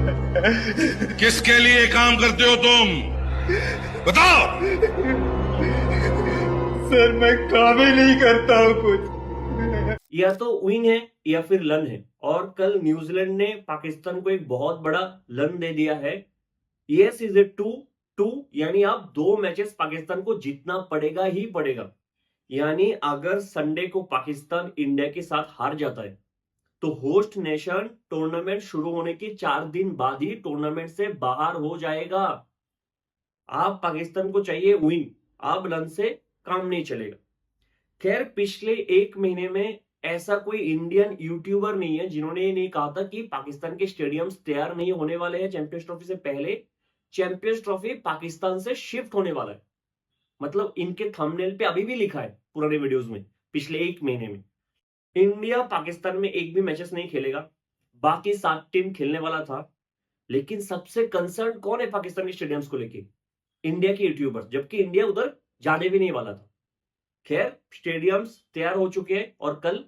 किसके लिए काम करते हो तुम? बताओ। सर मैं काम ही नहीं करता हूँ कुछ। या तो विन है या फिर लन है। और कल न्यूजीलैंड ने पाकिस्तान को एक बहुत बड़ा लन दे दिया है। यस इज ए 2-2, यानी आप 2 मैचेस पाकिस्तान को जीतना पड़ेगा ही पड़ेगा। यानी अगर संडे को पाकिस्तान इंडिया के साथ हार जाता है तो होस्ट नेशन टूर्नामेंट शुरू होने के 4 दिन बाद ही टूर्नामेंट से बाहर हो जाएगा। आप पाकिस्तान को चाहिए विन, आप लन से काम नहीं चलेगा। खैर पिछले 1 महीने में ऐसा कोई इंडियन यूट्यूबर नहीं है जिन्होंने ये नहीं कहा था कि पाकिस्तान के स्टेडियम्स तैयार नहीं होने वाले हैं चैंपियंस ट्रॉफी से पहले। चैंपियंस ट्रॉफी पाकिस्तान से शिफ्ट होने वाला है। मतलब इनके थंबनेल पे अभी भी लिखा है पुराने वीडियोस में। पिछले 1 महीने में इंडिया पाकिस्तान में एक भी मैचेस नहीं खेलेगा, बाकी 7 टीम खेलने वाला था। लेकिन सबसे कंसर्न कौन है पाकिस्तान के स्टेडियम्स को लेके? इंडिया के यूट्यूबर्स, जबकि इंडिया उधर जाने भी नहीं वाला था। खैर स्टेडियम्स तैयार हो चुके हैं और कल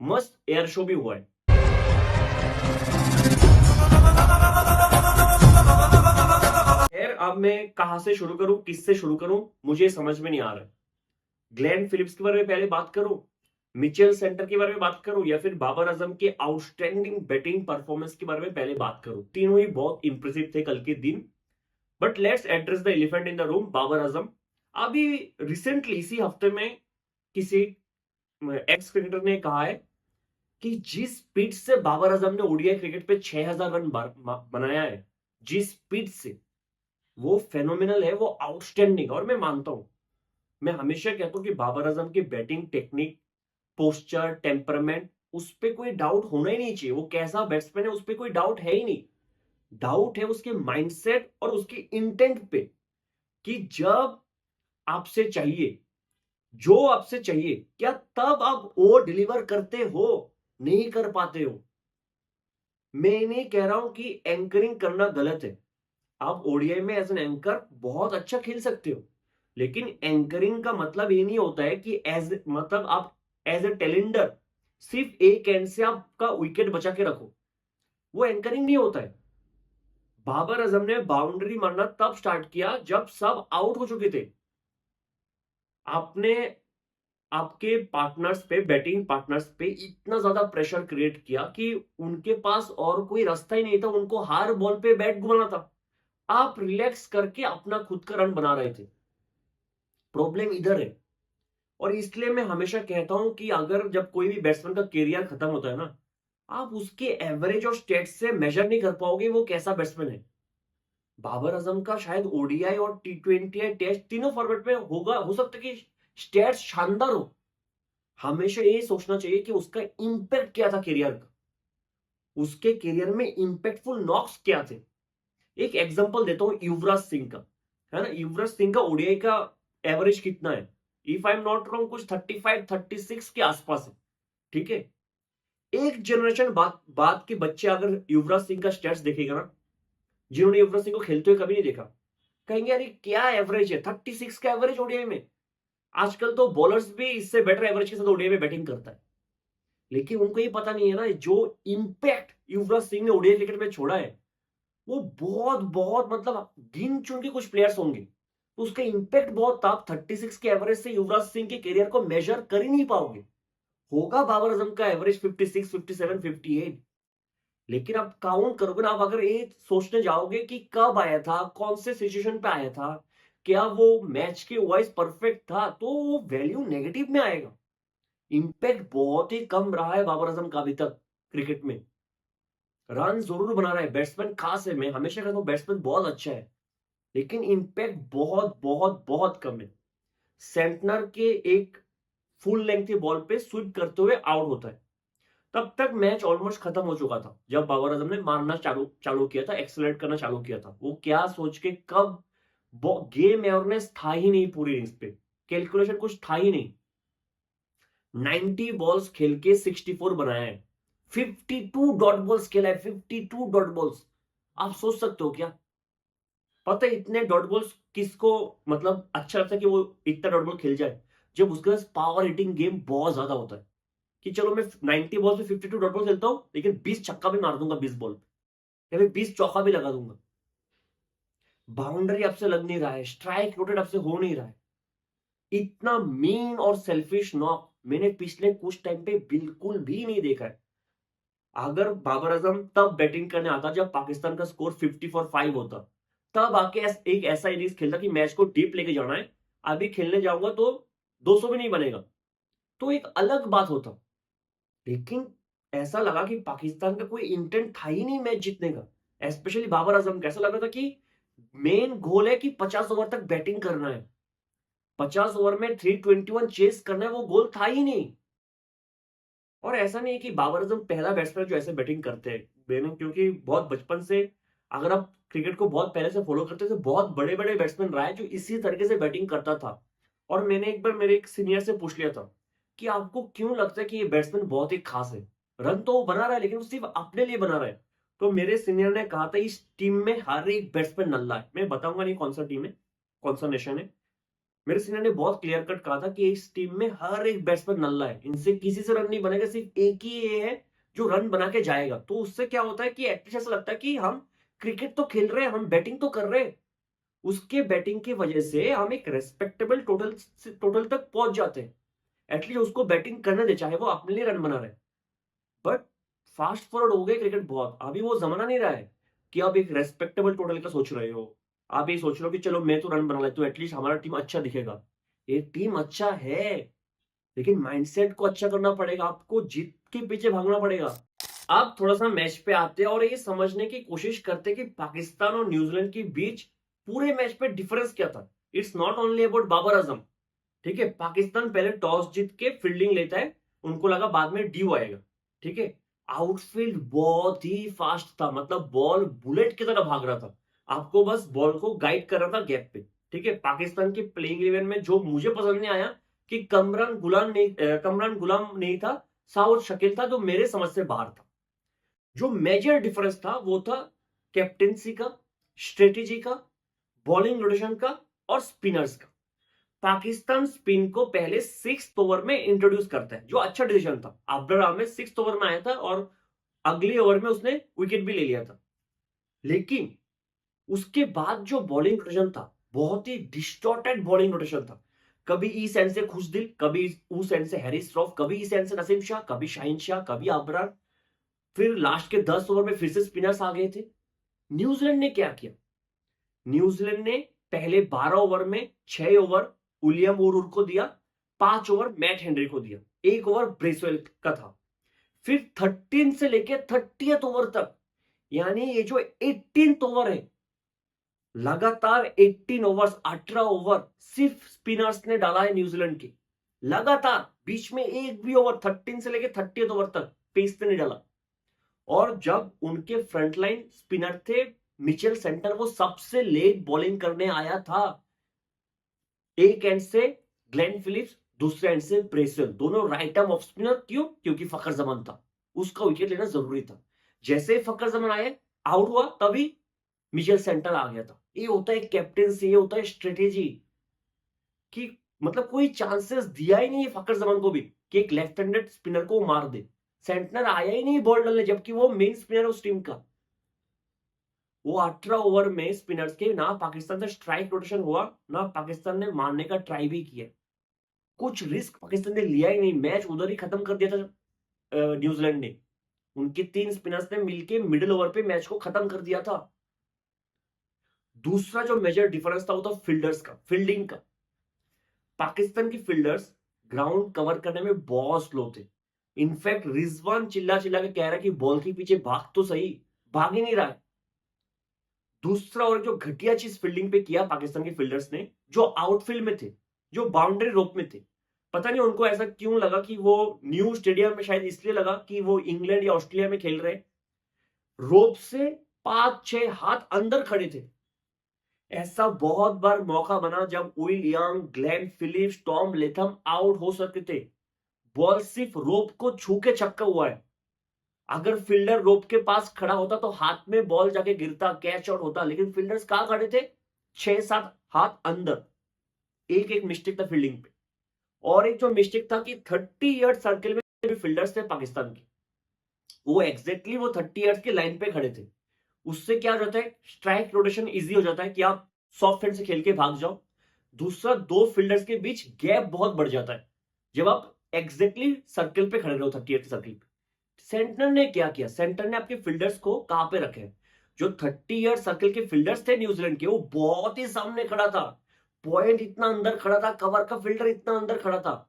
मस्त एयर शो भी हुआ है। खैर अब मैं कहां से शुरू करूं, किससे शुरू करूं, मुझे समझ में नहीं आ रहा है। ग्लेन फिलिप्स के बारे में पहले बात करूं, मिचेल सेंटर के बारे में बात करूं, या फिर बाबर आजम के आउटस्टैंडिंग बैटिंग परफॉर्मेंस के बारे में पहले बात करूं? तीनों ही बहुत इंप्रेसिव थे कल के दिन। But let's address the elephant in the room, Babar Azam. अभी रिसेंटली इसी हफ्ते में किसी एक्स क्रिकेटर ने कहा है कि जिस स्पीड से बाबर आजम ने ओडीआई क्रिकेट पे 6000 रन बनाया है, जिस स्पीड से, वो फेनोमिनल है, वो आउटस्टैंडिंग। और मैं मानता हूं, मैं हमेशा कहता हूं कि बाबर आजम की बैटिंग टेक्निक, पोस्चर, टेम्परामेंट, उस पर कोई डाउट होना ही नहीं चाहिए। वो कैसा बैट्समैन है उस पर कोई डाउट है ही नहीं। डाउट है उसके माइंडसेट और उसकी इंटेंट पे, कि जब आपसे चाहिए, जो आपसे चाहिए, क्या तब आप वो डिलीवर करते हो? नहीं कर पाते हो। मैं नहीं कह रहा हूं कि एंकरिंग करना गलत है। आप ओडीआई में एज एन एंकर बहुत अच्छा खेल सकते हो, लेकिन एंकरिंग का मतलब ये नहीं होता है कि एज मतलब आप एज ए टेलेंडर सिर्फ एक एंड से आपका विकेट बचा के रखो, वो एंकरिंग नहीं होता है। बाबर आजम ने बाउंड्री मारना तब स्टार्ट किया जब सब आउट हो चुके थे। आपने आपके पार्टनर्स पे, बैटिंग पार्टनर्स पे इतना ज्यादा प्रेशर क्रिएट किया कि उनके पास और कोई रास्ता ही नहीं था, उनको हर बॉल पे बैट घुमाना था। आप रिलैक्स करके अपना खुद का रन बना रहे थे। प्रॉब्लम इधर है। और इसलिए मैं हमेशा कहता हूं कि अगर जब कोई भी बैट्समैन का करियर खत्म होता है ना, आप उसके एवरेज और स्टेट्स से मेजर नहीं कर पाओगे वो कैसा बैट्समैन है। बाबर आजम का शायद ओडीआई और टी20 या टेस्ट तीनों फॉर्मेट में होगा, हो सकता है कि स्टेट्स शानदार हो। हमेशा ये सोचना चाहिए कि उसका इंपैक्ट क्या था करियर का, उसके करियर में इंपैक्टफुल नॉक्स क्या थे। एक एग्जांपल देता हूं युवराज सिंह का, है ना। युवराज सिंह का ओडीआई का एवरेज कितना है? If I am not wrong कुछ 35-36 के आसपास है। ठीक है। एक जनरेशन बाद के बच्चे अगर युवराज सिंह का स्टेट्स देखेगा ना, जिन्होंने युवराज सिंह को खेलते हुए कभी नहीं देखा, कहेंगे अरे क्या एवरेज है, 36 का एवरेज ओडीआई में। आजकल तो बॉलर्स भी इससे बेटर एवरेज के साथ ओडीआई में बैटिंग करता है। लेकिन उनको ये पता नहीं है ना, जो इंपैक्ट युवराज सिंह ने ओडीआई क्रिकेट में छोड़ा है, वो बहुत बहुत मतलब गिन चुन के कुछ प्लेयर्स होंगे, तो उसका इंपैक्ट बहुत था। 36 के एवरेज से युवराज सिंह के करियर को मेजर कर ही नहीं पाओगे। होगा बाबर आजम का एवरेज 56, 57, 58, लेकिन आप काउंट करोगे ना, आप अगर ये सोचने जाओगे कि कब आया था, कौन से सिचुएशन पे आया था, क्या वो मैच के वाइज परफेक्ट था, तो वो वैल्यू नेगेटिव में आएगा। इंपैक्ट बहुत ही कम रहा है बाबर आजम का अभी तक क्रिकेट में। रन जरूर बना रहा है, बैट्समैन खास है, मैं हमेशा कहता हूं बैट्समैन बहुत अच्छा है, लेकिन इंपैक्ट बहुत बहुत बहुत कम है। सेंटनर के एक फुल लेंथ बॉल पे स्वीप करते हुए आउट होता है, तब तक मैच ऑलमोस्ट खत्म हो चुका था जब बाबर आजम ने मारना चालू चालू किया था, एक्सेलरेट करना चालू किया था। वो क्या सोच के, कब, गेम अवेयरनेस था ही नहीं पूरी इनिंग्स पे, कैलकुलेशन कुछ था ही नहीं। 90 बॉल्स खेल के 64 बनाया है, 52 डॉट बॉल्स खेला है, 52 डॉट बॉल्स। आप सोच सकते हो क्या? पता है इतने डॉट बॉल्स किसको मतलब अच्छा लगता है कि वो इतना डॉट बॉल खेल जाए? जब उसके पास पावर हिटिंग गेम बहुत ज्यादा होता है, कि चलो मैं 90 बॉल पे 52 डॉट बॉल खेलता हूं, लेकिन 20 छक्का भी मार दूंगा 20 बॉल पे। या फिर 20 चौका भी लगा दूंगा। बाउंड्री आपसे लग नहीं रहा है, स्ट्राइक रोटेट आपसे हो नहीं रहा है। इतना मीन और सेल्फिश नॉक मैंने पिछले कुछ टाइम पे बिल्कुल भी नहीं देखा है। अगर बाबर आजम तब बैटिंग करने आता जब पाकिस्तान का स्कोर 50 फॉर 5 होता, तब आके एक ऐसा इनिंग्स खेलता कि मैच को डीप लेके जाना है, अभी खेलने जाऊंगा तो 200 भी नहीं बनेगा, तो एक अलग बात होता। लेकिन ऐसा लगा कि पाकिस्तान का कोई इंटेंट था ही नहीं मैच जीतने का। स्पेशली बाबर आजम का ऐसा लग रहा था कि मेन गोल है कि 50 ओवर तक बैटिंग करना है, 50 ओवर में 321 चेस करना है, वो गोल था ही नहीं। और ऐसा नहीं है कि बाबर आजम पहला बैट्समैन जो ऐसे बैटिंग करते हैं, मैंने क्योंकि बहुत बचपन से, अगर आप क्रिकेट को बहुत पहले से फॉलो करते थे, बहुत बड़े बड़े बैट्समैन रहा है जो इसी तरीके से बैटिंग करता था। और मैंने एक बार मेरे एक सीनियर से पूछ लिया था कि आपको क्यों लगता है कि ये बैट्समैन बहुत ही खास है, रन तो वो बना रहा है लेकिन वो सिर्फ अपने लिए बना रहा है। तो मेरे सीनियर ने कहा था इस टीम में हर एक बैट्समैन नल्ला है। मैं बताऊंगा नहीं कौन सा टीम है, कौन सा नेशन है। मेरे सीनियर ने बहुत क्लियर कट कहा था कि इस टीम में हर एक बैट्समैन नल्ला है, इनसे किसी से रन नहीं बनेगा, सिर्फ एक ही ये है जो रन बना के जाएगा। तो उससे क्या होता है कि एटलीस्ट ऐसा लगता है कि हम क्रिकेट तो खेल रहे हैं, हम बैटिंग तो कर रहे हैं। उसके बैटिंग की वजह से हम एक रेस्पेक्टेबल टोटल तक पहुंच जाते हैं। एटलीस्ट उसको बैटिंग करने दे, चाहे वो अपने लिए रन बना रहे। बट फास्ट फॉरवर्ड हो गए क्रिकेट बहुत, अभी वो जमाना नहीं रहा है कि आप एक रेस्पेक्टेबल टोटल का सोच रहे हो। आप ये सोच रहे हो कि चलो मैं तो रन बना लेता हूं, एटलीस्ट हमारा टीम अच्छा दिखेगा। ये टीम अच्छा है, लेकिन माइंडसेट को अच्छा करना पड़ेगा, आपको जीत के पीछे भागना पड़ेगा। आप थोड़ा सा मैच पे आते हैं और ये समझने की कोशिश करते हैं कि पाकिस्तान और न्यूजीलैंड के बीच पूरे मैच पे डिफरेंस क्या था। It's not only about Babar Azam. ठीक है, पाकिस्तान पहले टॉस जीत के फील्डिंग लेता है, उनको लगा बाद में ड्यू आएगा। ठीक है, आउटफील्ड बहुत ही फास्ट था, मतलब बॉल बुलेट की तरह भाग रहा था, आपको बस बॉल को गाइड कर रहा था गैप पे। ठीक है, पाकिस्तान की प्लेइंग इलेवन में जो मुझे पसंद नहीं आया कि कमरान गुलाम नहीं था, साउथ शकील था, जो मेरे समझ से बाहर था। जो मेजर डिफरेंस था वो था कैप्टेंसी का, स्ट्रेटेजी का, बॉलिंग रोटेशन का और स्पिनर्स का। पाकिस्तान स्पिन को पहले 6 ओवर में इंट्रोड्यूस करता है, जो अच्छा डिसीजन था। अब्दुल अहमद 6 ओवर में आया था और अगले ओवर में उसने विकेट भी ले लिया था। लेकिन उसके बाद जो बॉलिंग रोटेशन था, बहुत ही डिस्टॉर्टेड बॉलिंग रोटेशन था। कभी इस एंड से खुशदिल, कभी उस एंड से हैरिस रॉफ, कभी इस एंड से नसीम शाह, कभी शाहीन शाह, कभी अबरार। फिर लास्ट के 10 ओवर में फिर से स्पिनर्स आ गए थे। न्यूजीलैंड ने क्या किया? न्यूजीलैंड ने पहले 12 ओवर में 6 ओवर विलियम उरुर को दिया, 5 ओवर मैट हेनरी को दिया, 1 ओवर ब्रेसवेल का था। फिर 13 से लेकर 30th ओवर तक, यानी ये जो 18th ओवर है, लगातार 18 ओवर्स, 18 ओवर सिर्फ स्पिनर्स ने डाला है न्यूजीलैंड के। लगातार, बीच में एक भी ओवर 13 से लेकर 30th ओवर तक पेस ने नहीं डाला। और जब उनके फ्रंटलाइन स्पिनर थे मिचेल सेंटर, वो सबसे लेट बॉलिंग करने आया था। एक एंड से ग्लेन फिलिप्स, दूसरे एंड से ब्रेसवेल, दोनों राइट आर्म ऑफ स्पिनर। क्यों? क्योंकि फखर जमान था, उसका विकेट लेना जरूरी था। जैसे फखर जमान आए, आउट हुआ, तभी मिचेल सेंटर आ गया था। ये होता है कैप्टेंसी, ये होता है स्ट्रेटेजी, कि मतलब कोई चांसेस दिया ही नहीं है फखर जमान को भी कि एक लेफ्ट हैंडेड स्पिनर को मार दे। सेंटनर आया ही नहीं बॉल डालने, जबकि वो मेन स्पिनर है उस टीम का। वो 18 ओवर में स्पिनर्स के ना पाकिस्तान से स्ट्राइक रोटेशन हुआ, ना पाकिस्तान ने मारने का ट्राई भी किया। कुछ रिस्क पाकिस्तान ने लिया ही नहीं, मैच उधर ही खत्म कर दिया था न्यूजीलैंड ने। उनके 3 स्पिनर्स ने मिलके मिडिल ओवर पे मैच को खत्म कर दिया था। दूसरा जो मेजर डिफरेंस था वो था फील्डर्स का, फील्डिंग का। पाकिस्तान की फील्डर्स ग्राउंड कवर करने में बहुत स्लो थे। इनफैक्ट रिजवान चिल्ला चिल्ला के कह रहा है कि बॉल के पीछे भाग तो सही, भाग ही नहीं रहा है। दूसरा और जो घटिया चीज फील्डिंग पे किया पाकिस्तान के फील्डर्स ने, जो आउटफील्ड में थे, जो बाउंड्री रोप में थे, पता नहीं उनको ऐसा क्यों लगा कि वो न्यू स्टेडियम में, शायद इसलिए लगा कि वो इंग्लैंड या ऑस्ट्रेलिया में खेल रहे, रोप से 5-6 हाथ अंदर खड़े थे। ऐसा बहुत बार मौका बना जब will young, Glenn Phillips, Tom Latham out हो सकते थे, बॉल सिर्फ रोप को छू के छक्का हुआ है। अगर फील्डर रोप के पास खड़ा होता तो हाथ में बॉल जाके गिरता, कैच आउट होता। लेकिन फील्डर्स कहां खड़े थे? 6-7 हाथ अंदर। एक एक मिस्टेक था फील्डिंग पे। और एक जो मिस्टेक था कि 30 यार्ड सर्कल में भी फील्डर्स थे पाकिस्तान के, वो एग्जैक्टली वो 30 यार्ड की लाइन पे खड़े थे। उससे क्या हो जाता है, स्ट्राइक रोटेशन इजी हो जाता है कि आप सॉफ्ट हैंड से खेल के भाग जाओ। दूसरा, दो फील्डर्स के बीच गैप बहुत बढ़ जाता है जब आप एग्जैक्टली सर्कल पे खड़े रहो, 38 के सर्कल पे। सेंटर ने क्या किया, सेंटर ने आपके फील्डर्स को कहां पे रखे हैं? जो 30 सर्कल के फील्डर्स थे न्यूजीलैंड के, वो बहुत ही सामने खड़ा था। पॉइंट इतना अंदर खड़ा था, कवर का फील्डर इतना अंदर खड़ा था।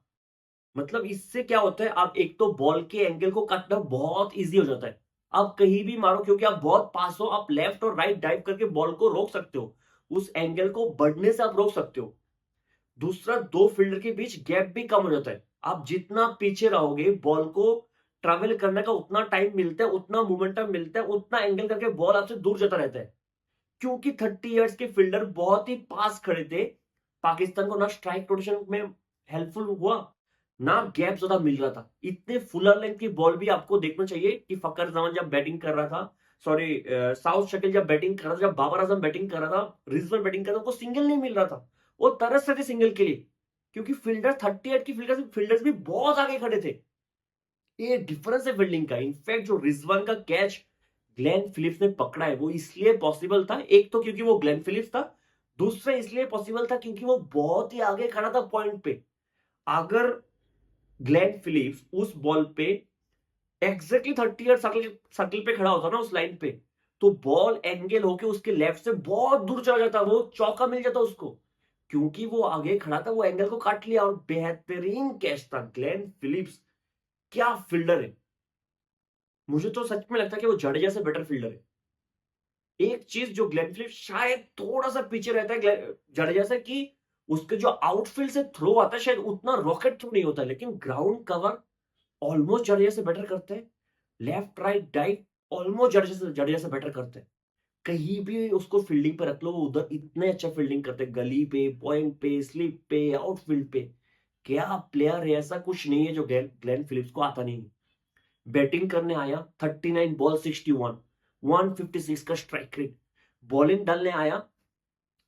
मतलब इससे क्या होता है, आप एक तो बॉल के एंगल को काटना बहुत इजी हो जाता है। आप कहीं भी मारो, क्योंकि आप बहुत पास हो, आप लेफ्ट और राइट डाइव करके बॉल को रोक सकते हो, उस एंगल को बढ़ने से आप रोक सकते हो। दूसरा, दो फील्डर के बीच गैप भी कम हो जाता है। आप जितना पीछे रहोगे, बॉल को ट्रैवल करने का उतना टाइम मिलता है, उतना मोमेंटम मिलता है, उतना एंगल करके बॉल आपसे दूर जाता रहता है। क्योंकि 30 के फील्डर बहुत ही पास खड़े थे, पाकिस्तान को ना स्ट्राइक रोटेशन में हेल्पफुल हुआ, ना गैप ज्यादा मिल रहा था। इतने फुलर लेंथ की बॉल भी आपको देखना चाहिए कि फकर जमान जब बैटिंग कर रहा था, सॉरी साउथ शकील जब बैटिंग कर रहा था, जब बाबर आजम बैटिंग कर रहा था, रिजवान बैटिंग कर रहा था, उनको सिंगल नहीं मिल रहा था। वो तरस रहे थे सिंगल के लिए, क्योंकि फील्डर 38 की फील्डर्स भी बहुत आगे खड़े थे। ये डिफरेंस है फील्डिंग का। इनफैक्ट जो रिजवान का कैच ग्लेन फिलिप्स ने पकड़ा है, वो इसलिए पॉसिबल था, एक तो क्योंकि वो ग्लेन फिलिप्स था, दूसरा इसलिए पॉसिबल था क्योंकि वो बहुत ही आगे खड़ा था पॉइंट पे। अगर ग्लेन फिलिप्स उस बॉल पे एग्जैक्टली 30 सर्कल सर्कल पे खड़ा होता ना, उस लाइन पे, तो बॉल एंगल होके उसके लेफ्ट से बहुत दूर चला जाता, वो चौका मिल जाता उसको। क्योंकि वो आगे खड़ा था, वो एंगल को काट लिया, और बेहतरीन कैच था। ग्लेन फिलिप्स क्या फील्डर है, मुझे तो सच में लगता है कि वो जडेजा से बेटर फील्डर है। एक चीज जो ग्लेन फिलिप्स शायद थोड़ा सा पीछे रहता है जडेजा से, कि उसके जो आउटफील्ड से थ्रो आता है, शायद उतना रॉकेट थ्रो नहीं होता, लेकिन ग्राउंड कवर ऑलमोस्ट जडेजा से बेटर करते हैं। Left right dive almost Jadeja से बेटर करते हैं। कहीं भी उसको फील्डिंग पे रख लो, वो उधर इतने अच्छा फील्डिंग करते हैं, गली पे, पॉइंट पे, स्लिप पे, आउटफील्ड पे। क्या प्लेयर है, ऐसा कुछ नहीं है जो ग्लेन फिलिप्स को आता नहीं है। बैटिंग करने आया, 39 बॉल 61, 156 का स्ट्राइक रेट। बॉलिंग डालने आया,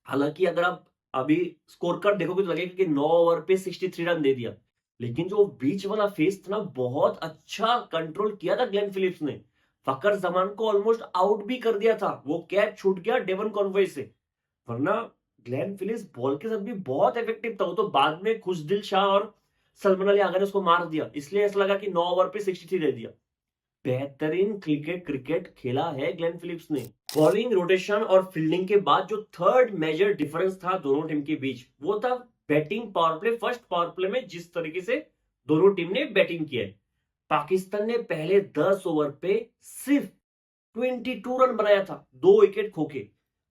हालांकि अगर आप अभी स्कोर कार्ड देखोगे तो लगेगा कि 9 ओवर पे 63 रन दे दिया, लेकिन जो बीच वाला फेस था ना, बहुत अच्छा कंट्रोल किया था ग्लेन फिलिप्स ने। फकर जमान को ऑलमोस्ट आउट भी कर दिया था, वो कैच छूट गया डेवन कॉनवे से। वरना ग्लेन फिलिप्स बॉल के साथ भी बहुत इफेक्टिव था। वो तो बाद में खुशदिल शाह और सलमान अली आगा ने उसको मार दिया, इसलिए ऐसा लगा कि 9 ओवर पे 63 दे दिया। बेहतरीन क्रिकेट खेला है ग्लेन फिलिप्स ने। बॉलिंग रोटेशन और फील्डिंग के बाद जो थर्ड मेजर डिफरेंस था दोनों टीम के बीच, वो था batting power play. First power play में जिस तरीके से दोनों टीम ने बैटिंग किया है, पाकिस्तान ने पहले 10 ओवर पे सिर्फ 22 रन बनाया था, 2 विकेट खोके,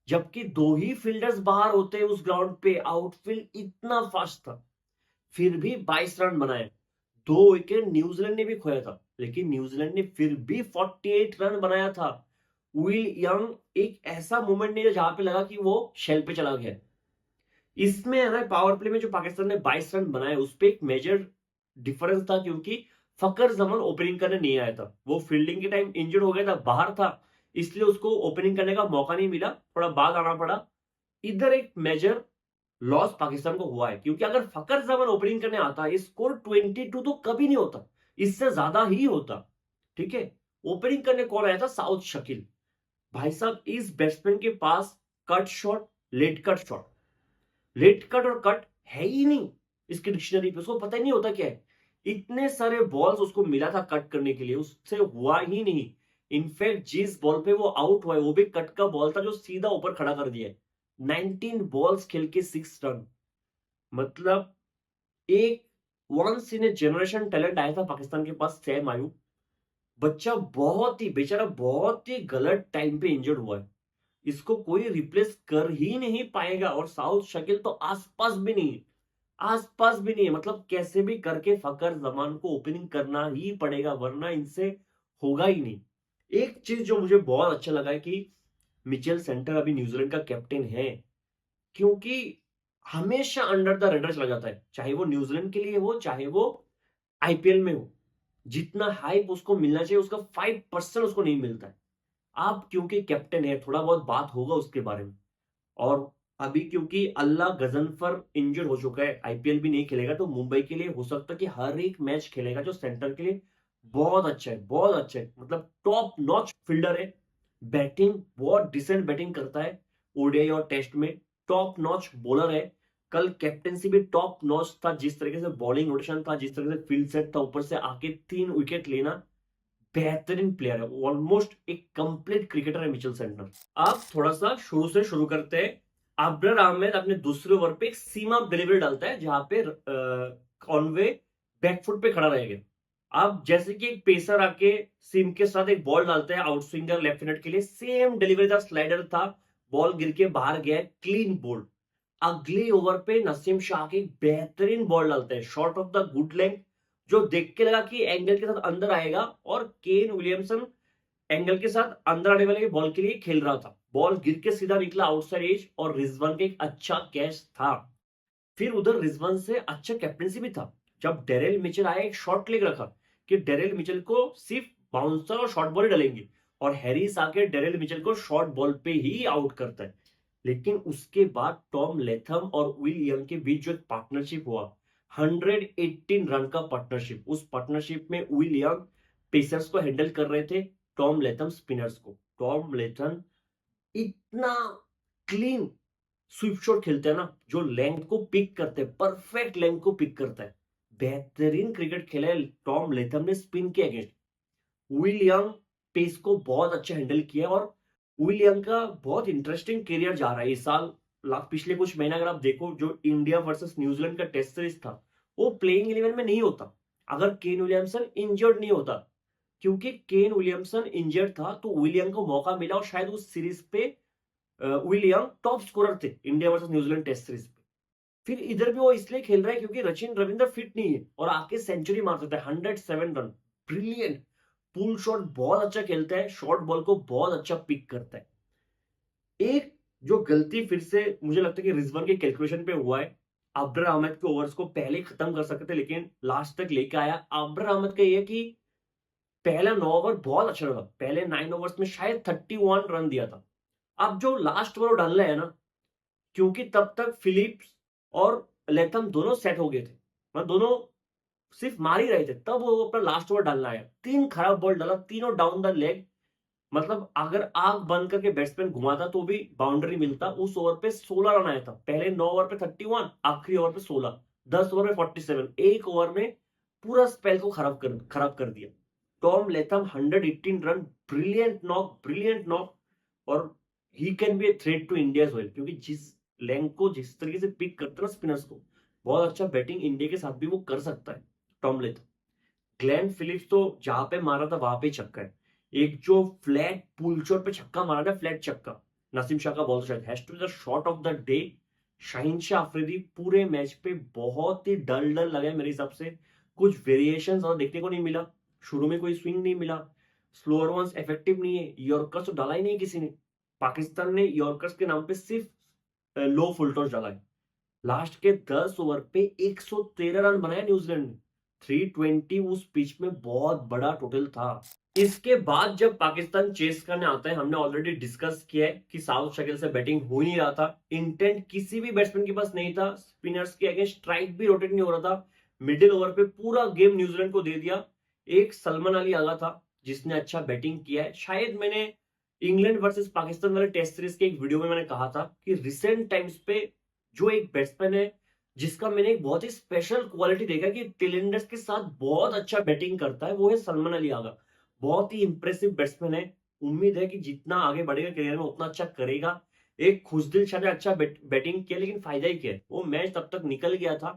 जबकि दो ही फील्डर्स बाहर होते उस ग्राउंड पे, आउटफील्ड इतना फास्ट था, फिर भी 22 रन बनाए। 2 विकेट न्यूजीलैंड ने भी खोया था, लेकिन न्यूजीलैंड ने फिर भी 48 रन बनाया था। विल यंग एक ऐसा मोमेंट नहीं है जहां पे लगा कि वो शेल पे चला गया। इसमें है ना, पावर प्ले में जो पाकिस्तान ने 22 रन बनाए, उस पर एक मेजर डिफरेंस था, क्योंकि फकर जमान ओपनिंग करने नहीं आया था। वो फील्डिंग के टाइम इंजर्ड हो गया था, बाहर था, इसलिए उसको ओपनिंग करने का मौका नहीं मिला, थोड़ा बाद आना पड़ा। इधर एक मेजर लॉस पाकिस्तान को हुआ है, क्योंकि अगर फकर जमान ओपनिंग करने आता, स्कोर 22 तो कभी नहीं होता, इससे ज्यादा ही होता। ठीक है, ओपनिंग करने कौन आया था? साउथ शकील। भाई साहब, इस बैट्समैन के पास cut shot, late cut shot, late cut और कट है ही नहीं इसकी डिक्शनरी पे, उसको पता ही नहीं होता क्या है। इतने सारे बॉल्स उसको मिला था कट करने के लिए, उससे हुआ ही नहीं। इनफैक्ट जिस बॉल पे वो आउट हुआ है, वो भी कट का बॉल था जो सीधा ऊपर खड़ा कर दिया है। 19 बॉल्स खेल के 6 रन, मतलब एक once in a generation talent आया था पाकिस्तान के पास, सैम आयूब। बच्चा बहुत ही बेचारा, बहुत ही गलत टाइम पे इंजर्ड हुआ है, इसको कोई रिप्लेस कर ही नहीं पाएगा। और साउथ शकील तो आसपास भी नहीं है, आसपास भी नहीं है। मतलब कैसे भी करके फकर जमान को ओपनिंग करना ही पड़ेगा, वरना इनसे होगा ही नहीं। एक चीज जो मुझे बहुत अच्छा लगा है कि मिचेल सेंटर अभी न्यूजीलैंड का कैप्टन है, क्योंकि हमेशा अंडर द रेडर चला जाता है, चाहे वो न्यूजीलैंड के लिए हो, चाहे वो आईपीएल में हो। जितना हाइप उसको मिलना चाहिए, उसका 5% उसको नहीं मिलता है। आप क्योंकि कैप्टन है, थोड़ा बहुत बात होगा उसके बारे में। और अभी क्योंकि अल्लाह गजनफर इंजर्ड हो चुका है, आईपीएल भी नहीं खेलेगा, तो मुंबई के लिए हो सकता है कि हर एक मैच खेलेगा, जो सेंटर के लिए बहुत अच्छा है, बहुत अच्छा है। मतलब टॉप नॉच फील्डर है, बैटिंग बहुत डिसेंट बैटिंग करता है, ओडीआई और टेस्ट में टॉप नॉच बॉलर है। कल कैप्टेंसी भी टॉप नॉच था, जिस तरीके से बॉलिंग रोटेशन था, जिस तरीके से फील्ड सेट था, ऊपर से आके 3 विकेट लेना, बेहतरीन प्लेयर है, ऑलमोस्ट एक कंप्लीट क्रिकेटर है मिचेल सेंटनर। आप थोड़ा सा शुरू से शुरू करते हैं। अब्रार अहमद अपने दूसरे ओवर पे एक सीम अप डिलीवरी डालता है, जहां पे कॉनवे बैकफुट पे खड़ा रहेगा। अब जैसे कि एक पेसर आके सीम के साथ एक बॉल डालता है आउट स्विंगर लेफ्ट हैंडेड के लिए, सेम डिलीवरी था, स्लाइडर था, बॉल गिर के बाहर गया, क्लीन बोल्ड। अगले ओवर पे नसीम शाह के बेहतरीन बॉल डालते हैं, shot of the good length, जो देख के लगा कि एंगल के साथ अंदर आएगा, और केन विलियमसन एंगल के साथ अंदर आने वाले बॉल के लिए खेल रहा था। बॉल गिर के सीधा निकला आउटसाइड एज, और रिजवान का एक अच्छा कैच था। फिर उधर रिजवान से अच्छा कैप्टनसी भी था। जब डेरेल मिचेल आया, एक शॉट लेग रखा कि डेरेल मिचेल को सिर्फ बाउंसर और शॉर्ट बॉल डालेंगे, और हैरिस आके डेरेल मिचेल को शॉर्ट बॉल पे ही आउट करता है। लेकिन उसके बाद टॉम लेथम और विल यंग के बीच जो एक पार्टनरशिप हुआ, 118 रन का पार्टनरशिप, उस पार्टनरशिप में विल यंग पेसर्स को हैंडल कर रहे थे, टॉम लेथम स्पिनर्स को। टॉम लेथम इतना क्लीन स्वीप शॉट खेलते हैं ना, जो लेंथ को पिक करते हैं, परफेक्ट लेंथ को पिक करता है। बेहतरीन क्रिकेट खेला है टॉम लेथम ने स्पिन के अगेंस्ट। विल यंग पेस को बहुत अच्छा हैंडल किया, और विल यंग का बहुत इंटरेस्टिंग करियर जा रहा है इस साल। पिछले कुछ महीने अगर आप देखो, जो इंडिया वर्सेस न्यूजीलैंड का टेस्ट सीरीज था, वो प्लेइंग 11 में नहीं होता अगर केन विलियमसन इंजर्ड नहीं होता। क्योंकि केन विलियमसन इंजर्ड था, तो विल यंग को मौका मिला, और शायद उस सीरीज पे विल यंग टॉप स्कोरर थे India versus New Zealand test series पे। फिर इधर भी वो इसलिए खेल रहा है क्योंकि रचिन रविंद्र फिट नहीं है, और आके सेंचुरी मार सकता है, 107 रन, ब्रिलियंट पुल शॉट बहुत अच्छा खेलता है, शॉर्ट बॉल को बहुत अच्छा पिक करता है। एक जो गलती फिर से मुझे लगता है कि रिजवान के कैलकुलेशन पे हुआ है, अब्रार अहमद के ओवर्स को पहले ही खत्म कर सकते थे, लेकिन लास्ट तक लेके आया। अब्रार अहमद का ये कि पहला 9 ओवर बहुत अच्छा लगा, पहले 9 ओवर्स में शायद 31 रन दिया था। अब जो लास्ट ओवर डालना है ना, क्योंकि तब तक फिलिप्स और लेथम दोनों सेट हो गए थे, मतलब दोनों सिर्फ मार ही रहे थे, तब वो अपना लास्ट ओवर डालना है। 3 खराब बॉल डाला, तीनों डाउन द लेग, मतलब अगर आंख बंद करके बैट्समैन घुमाता तो भी बाउंड्री मिलता। उस ओवर पे 16 रन आया था, पहले 9 ओवर पे 31, आखिरी ओवर पे 16, 10 ओवर में 47, एक ओवर में पूरा स्पेल को खराब कर दिया। Tom Latham 118 run, brilliant knock, और he can be a threat to India as well, क्योंकि जिस लेंथ को जिस तरीके से पिक करता है ना स्पिनर्स को, बहुत अच्छा बैटिंग इंडिया के साथ भी वो कर सकता है टॉम लेथम। ग्लेन फिलिप्स तो जहां पे मारा था वहां पे छक्का है। एक जो फ्लैट पुल शॉट पे छक्का मारा था, फ्लैट छक्का, नसीम शाह का बॉल शायद has to be the shot of the day. Shaheen Shah Afridi पूरे मैच पे बहुत ही डल लगे मेरे हिसाब से, कुछ वेरिएशन और देखने को नहीं मिला, शुरू में कोई स्विंग नहीं मिला, स्लोअर वंस इफेक्टिव नहीं है, यॉर्कर्स तो डाला ही नहीं किसी ने। पाकिस्तान ने यॉर्कर्स के नाम पे सिर्फ लो फुल टॉस डाला है। लास्ट के 10 ओवर पे 113 रन बनाया न्यूजीलैंड ने, 320 उस पिच में बहुत बड़ा टोटल था। इसके बाद जब पाकिस्तान चेस करने आता है, हमने ऑलरेडी डिस्कस किया है कि साउथ शकील से बैटिंग हो नहीं रहा था, इंटेंट किसी भी बैट्समैन के पास नहीं था, स्पिनर्स के अगेंस्ट स्ट्राइक भी रोटेट नहीं हो रहा था। मिडिल ओवर पे पूरा गेम न्यूजीलैंड को दे दिया। एक सलमान अली आगा था जिसने अच्छा बैटिंग किया है। शायद मैंने इंग्लैंड वर्सेस पाकिस्तान वाले टेस्ट सीरीज के एक वीडियो में मैंने कहा था कि रिसेंट टाइम्स पे जो एक बैट्समैन है जिसका मैंने एक बहुत ही स्पेशल क्वालिटी देखा कि टेलेंडर्स के साथ बहुत अच्छा बैटिंग करता है, वो है सलमान अली आगा। बहुत ही इंप्रेसिव बैट्समैन है। उम्मीद है कि जितना आगे बढ़ेगा करियर में उतना अच्छा करेगा। एक खुशदिल शाह ने अच्छा बैटिंग किया, लेकिन फायदा ही क्या है, वो मैच तब तक निकल गया था।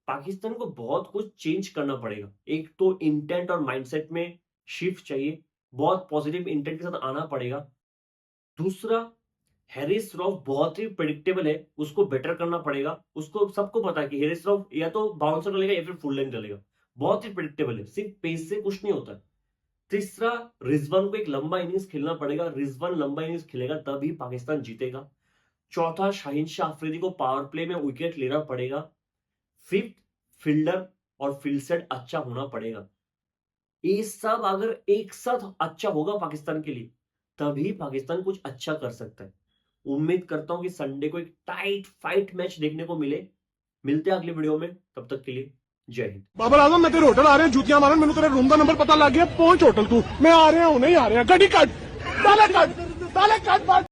पाकिस्तान को बहुत कुछ चेंज करना पड़ेगा। एक तो इंटेंट और माइंडसेट में शिफ्ट चाहिए, बहुत पॉजिटिव इंटेंट के साथ आना पड़ेगा। दूसरा, हैरिस रॉफ बहुत ही प्रेडिक्टेबल है, उसको बेटर करना पड़ेगा। उसको सबको पता है कि हैरिस रॉफ या तो बाउंसर डालेगा या फिर फुल लेंथ डालेगा, बहुत ही प्रेडिक्टेबल है, सिर्फ पेस से कुछ नहीं होता। तीसरा, रिजवान को एक लंबा इनिंग्स खेलना पड़ेगा, रिजवान लंबा इनिंग्स खेलेगा तभी पाकिस्तान जीतेगा। चौथा, शाहीन शाह अफरीदी को पावर प्ले में विकेट लेना पड़ेगा। फिफ्थ, फील्डर और फील्ड सेट अच्छा होना पड़ेगा। ये सब अगर एक साथ अच्छा होगा पाकिस्तान के लिए, तभी पाकिस्तान कुछ अच्छा कर सकता है। उम्मीद करता हूं कि संडे को एक टाइट फाइट मैच देखने को मिले। मिलते हैं अगले वीडियो में, तब तक के लिए जय हिंद। बाबर आजम मैं तेरे होटल आ रहे हैं, जूतियां मारन, मैंने तेरे रूम का नंबर पता लग गया, पहुंच होटल तू, मैं आ रहा हूं, नहीं आ रहा, गड्डी कट। ताला काट